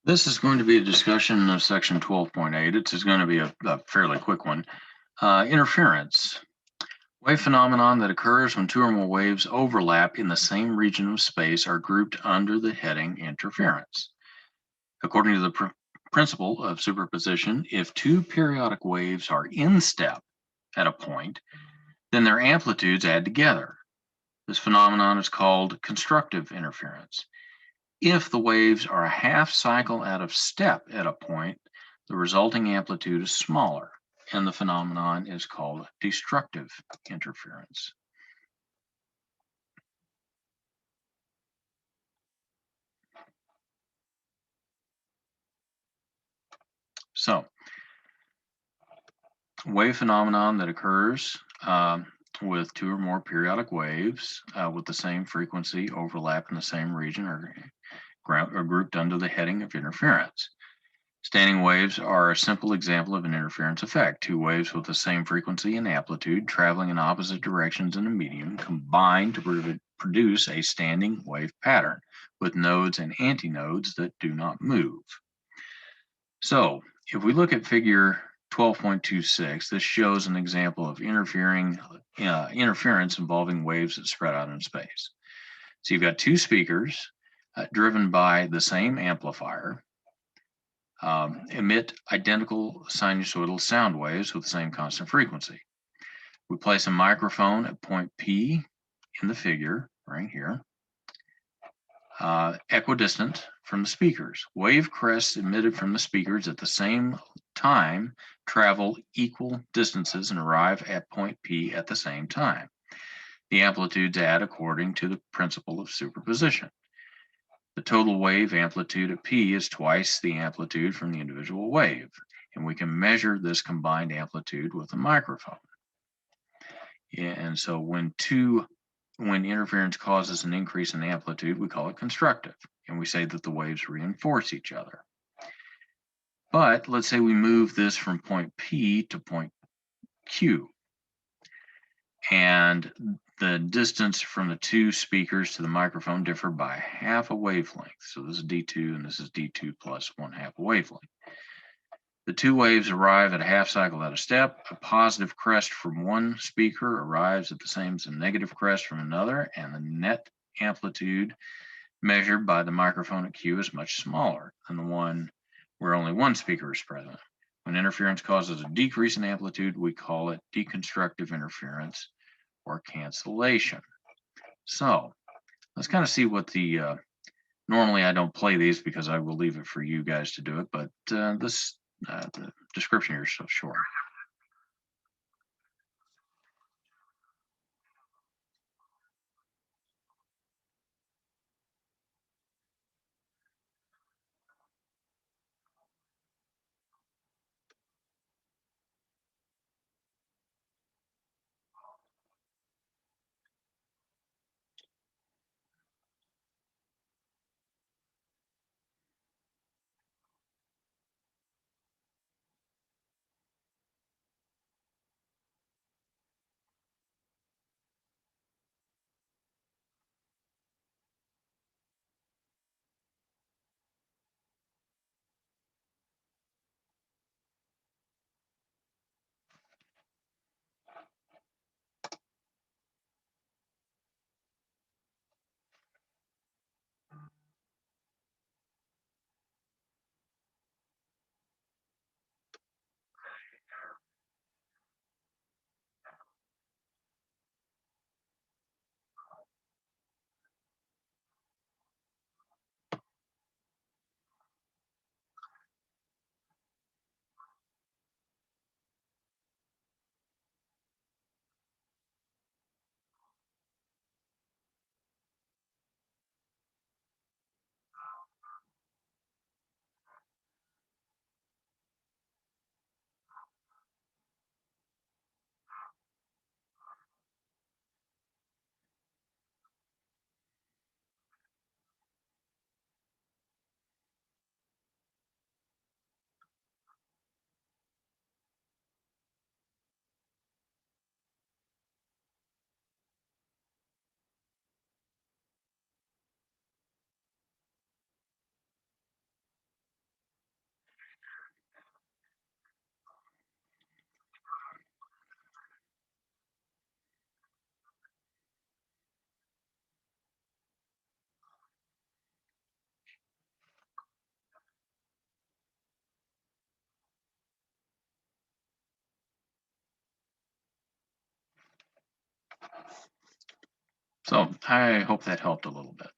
This is going to be a discussion of section 12.8. It's going to be a fairly quick one. Interference. Wave phenomenon that occurs when two or more waves overlap in the same region of space are grouped under the heading interference. According to the principle of superposition, if two periodic waves are in step at a point, then their amplitudes add together. This phenomenon is called constructive interference. If the waves are a half cycle out of step at a point, the resulting amplitude is smaller, and the phenomenon is called destructive interference. So, wave phenomenon that occurs with two or more periodic waves with the same frequency overlap in the same region are grouped under the heading of interference. Standing waves are a simple example of an interference effect. Two waves with the same frequency and amplitude traveling in opposite directions in a medium combine to produce a standing wave pattern with nodes and antinodes that do not move. So if we look at figure 12.26, this shows an example of interference involving waves that spread out in space. So you've got two speakers driven by the same amplifier, emit identical sinusoidal sound waves with the same constant frequency. We place a microphone at point P in the figure right here, equidistant from the speakers. Wave crests emitted from the speakers at the same time travel equal distances and arrive at point P at the same time. The amplitudes add according to the principle of superposition. The total wave amplitude at P is twice the amplitude from the individual wave, and we can measure this combined amplitude with a microphone. And so when interference causes an increase in amplitude, we call it constructive, and we say that the waves reinforce each other. But let's say we move this from point P to point Q, and the distance from the two speakers to the microphone differ by half a wavelength. So this is D2 and this is D2 plus 1/2 a wavelength. The two waves arrive at a half cycle out of step. A positive crest from one speaker arrives at the same as a negative crest from another, and the net amplitude measured by the microphone at Q is much smaller than the one where only one speaker is present. When interference causes a decrease in amplitude, we call it deconstructive interference or cancellation. So let's kind of see what the, normally I don't play these because I will leave it for you guys to do it, but the description here is so short. So I hope that helped a little bit.